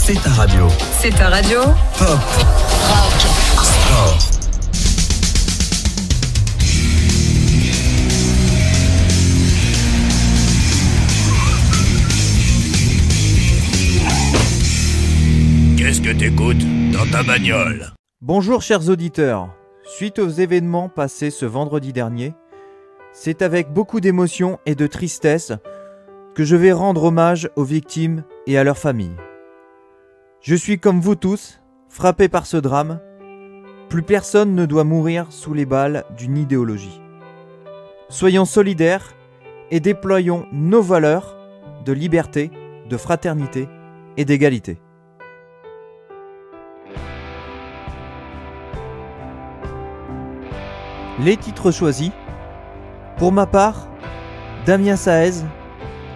C'est ta radio. C'est ta radio. Pop. Rock. Sport. Qu'est-ce que t'écoutes dans ta bagnole? Bonjour chers auditeurs, suite aux événements passés ce vendredi dernier, c'est avec beaucoup d'émotion et de tristesse que je vais rendre hommage aux victimes et à leurs familles. Je suis comme vous tous, frappé par ce drame. Plus personne ne doit mourir sous les balles d'une idéologie. Soyons solidaires et déployons nos valeurs de liberté, de fraternité et d'égalité. Les titres choisis. Pour ma part, Damien Saez,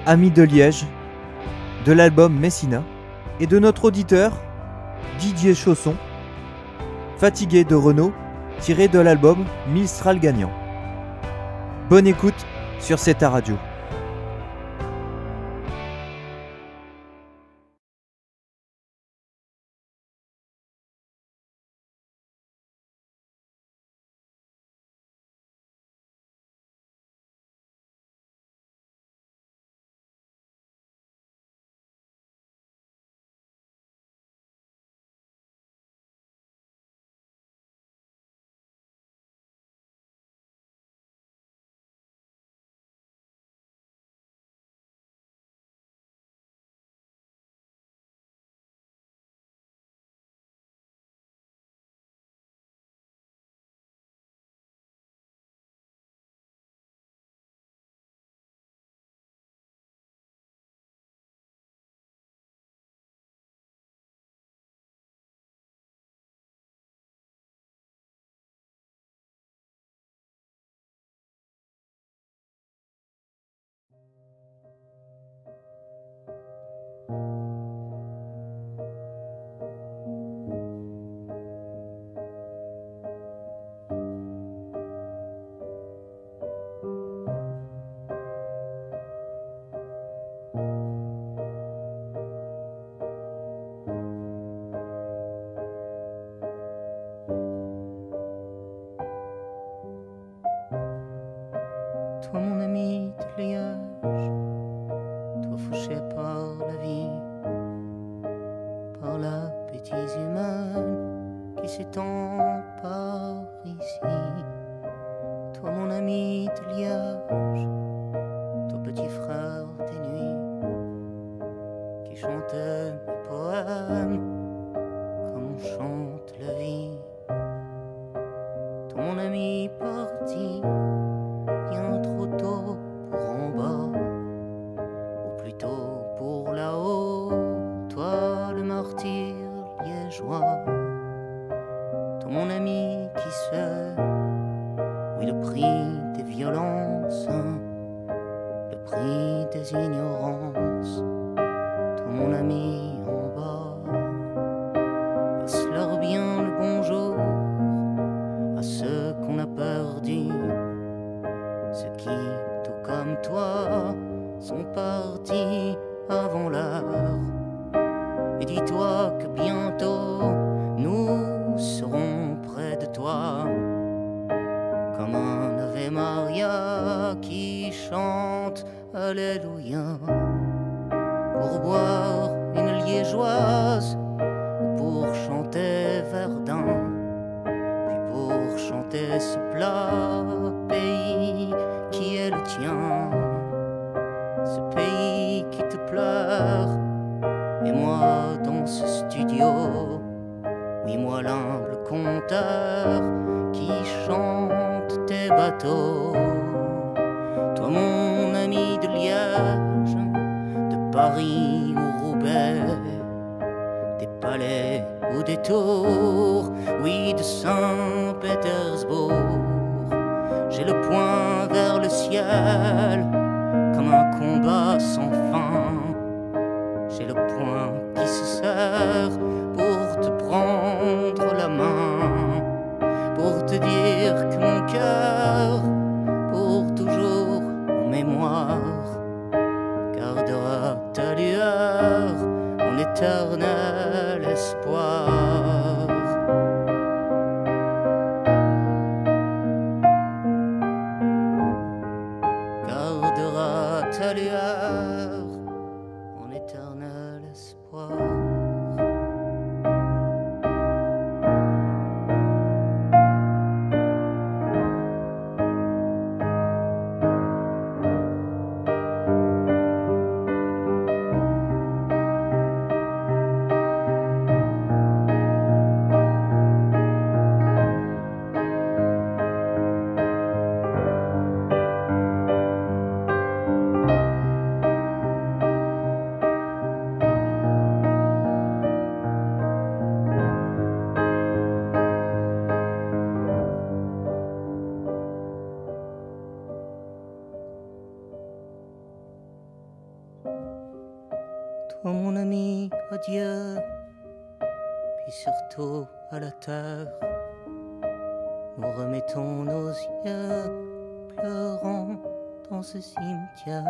Ami de Liège, de l'album Messina, et de notre auditeur, Didier Chausson, Fatigué de Renault, tiré de l'album Mistral Gagnant. Bonne écoute sur C'est ta radio. Toi mon ami de Liège, toi fauché par la vie, par la bêtise humaine qui s'étend par ici. Toi mon ami de Liège, toi petit frère des nuits, qui chantait mes poèmes comme on chante la vie. Toi mon ami parti bien trop tôt pour en bas, ou plutôt pour là-haut, toi le martyr liégeois, toi mon ami qui sait, oui le prix des violences, le prix des ignorances, toi mon ami en bas, passe-leur bien le bonjour à ceux qu'on a perdus, ceux qui, tout comme toi, sont partis avant l'heure. Et dis-toi que bientôt, nous serons près de toi, comme un Ave Maria qui chante Alléluia, pour boire une liégeoise, ou pour chanter Verdun, puis pour chanter ce plat pays qui est le tien, ce pays qui te pleure, et moi dans ce studio, oui moi l'humble conteur qui chante tes bateaux. Toi mon ami de Liège, de Paris ou Roubaix, des palais ou des tours, oui de Saint-Pétersbourg, j'ai le poing vers le ciel, comme un combat sans fin. J'ai le poing qui se serre pour te prendre la main, pour te dire que mon cœur, pour toujours en mémoire, gardera ta lueur en éternel espoir. Gardera ta lueur en éternel espoir. Toi mon ami, adieu, puis surtout à la terre, nous remettons nos yeux pleurant dans ce cimetière.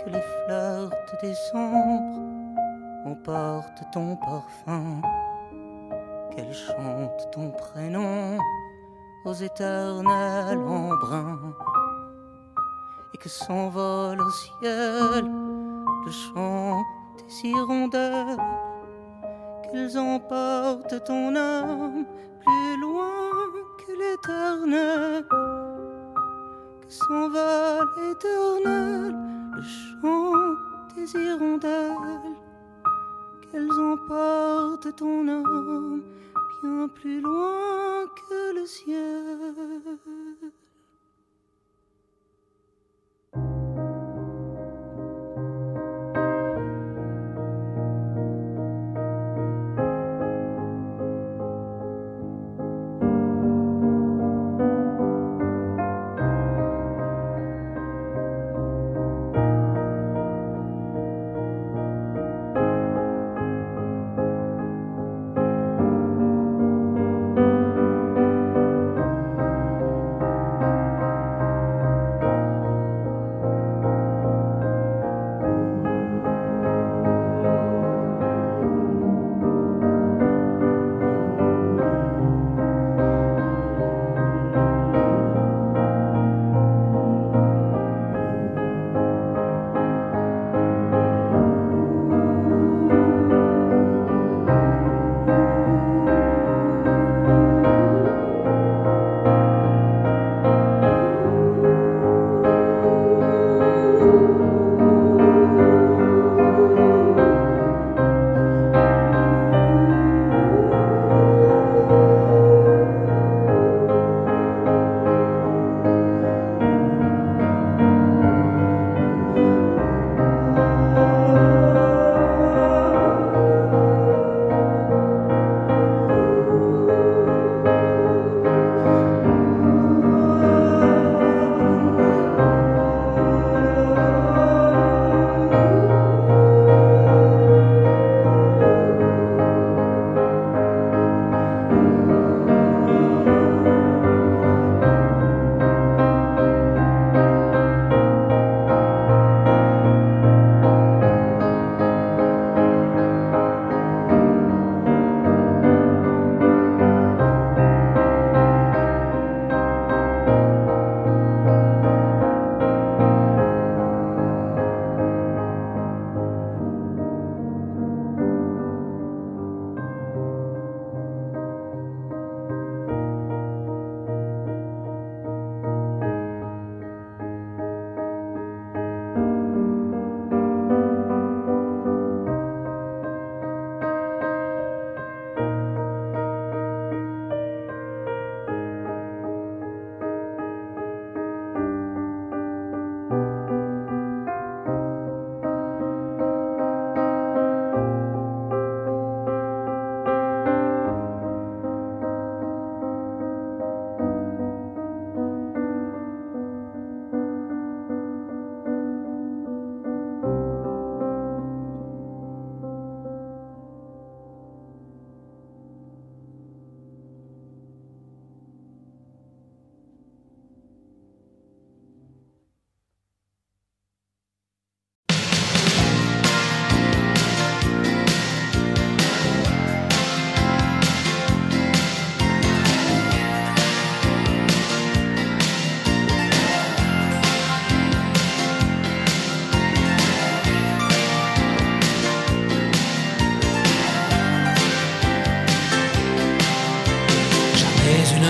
Que les fleurs de décembre emportent ton parfum, qu'elles chantent ton prénom aux éternels embruns, et que s'envole au ciel le chant des hirondelles, qu'elles emportent ton âme plus loin que l'éternel, que s'envole l'éternel le chant des hirondelles, qu'elles emportent ton âme bien plus loin que le ciel.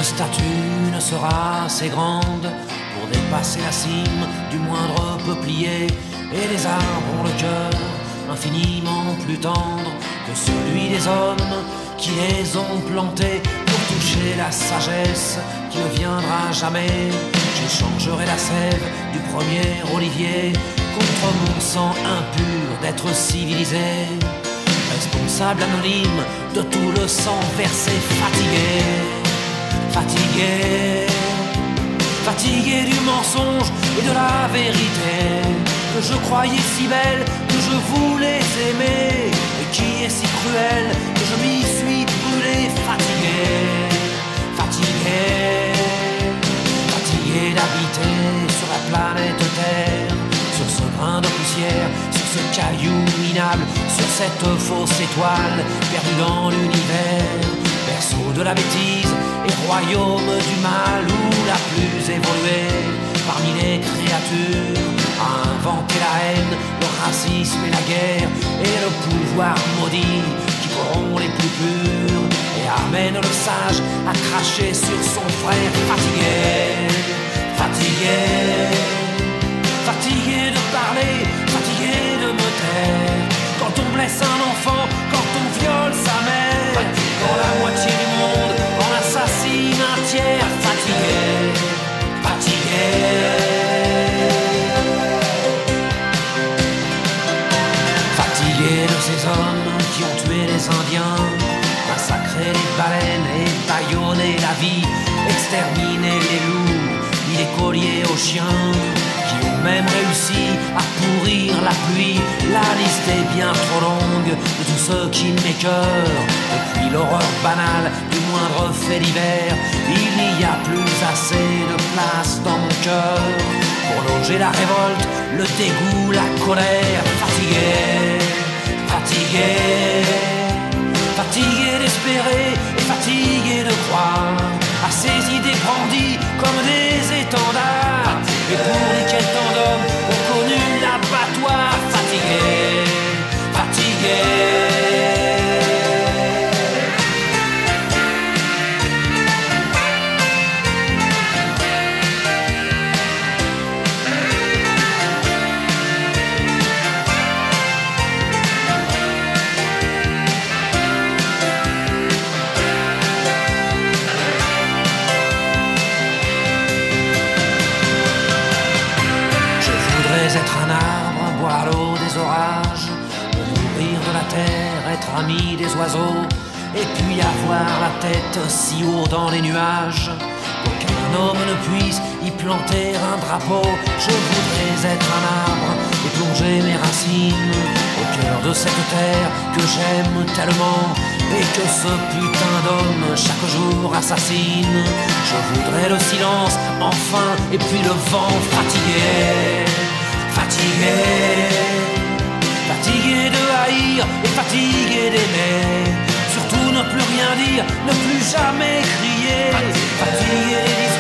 Aucune statue ne sera assez grande pour dépasser la cime du moindre peuplier. Et les arbres ont le cœur infiniment plus tendre que celui des hommes qui les ont plantés. Pour toucher la sagesse qui ne viendra jamais, j'échangerai la sève du premier olivier contre mon sang impur d'être civilisé. Responsable anonyme de tout le sang versé, fatigué, fatigué, fatigué du mensonge et de la vérité que je croyais si belle, que je voulais aimer, et qui est si cruelle que je m'y suis brûlé. Fatigué, fatigué, fatigué d'habiter sur la planète Terre, sur ce grain de poussière, sur ce caillou minable, sur cette fausse étoile perdue dans l'univers, berceau de la bêtise et royaume du mal, où la plus évoluée parmi les créatures a inventé la haine, le racisme et la guerre, et le pouvoir maudit qui corrompt les plus purs et amène le sage à cracher sur son frère. Fatigué, fatigué, fatigué de parler, fatigué de me taire. Quand on blesse un enfant, quand on viole sa mère, quand la moitié du monde en assassine un tiers. Fatigué, fatigué, fatigué de ces hommes qui ont tué les Indiens, massacré les baleines et bâillonné la vie, exterminé les loups, mis les colliers aux chiens, qui ont même réussi à pourrir la pluie. La liste est bien trop longue de tous ceux qui m'écœurent. Depuis l'horreur banale du moindre fait divers, il n'y a plus assez de place dans mon cœur pour loger la révolte, le dégoût, la colère. Fatigué, fatigué, fatigué d'espérer et fatigué de croire à ces idées grandies comme des étendards, et pour lesquels tant d'hommes ont connu l'abattoir. Fatigué, fatigué. Être un arbre, boire l'eau des orages, nourrir de la terre, être ami des oiseaux, et puis avoir la tête si haut dans les nuages qu'aucun homme ne puisse y planter un drapeau. Je voudrais être un arbre et plonger mes racines au cœur de cette terre que j'aime tellement et que ce putain d'homme chaque jour assassine. Je voudrais le silence enfin, et puis le vent. Fatigué, fatigué, fatigué de haïr et fatigué d'aimer, surtout ne plus rien dire, ne plus jamais crier, fatigué des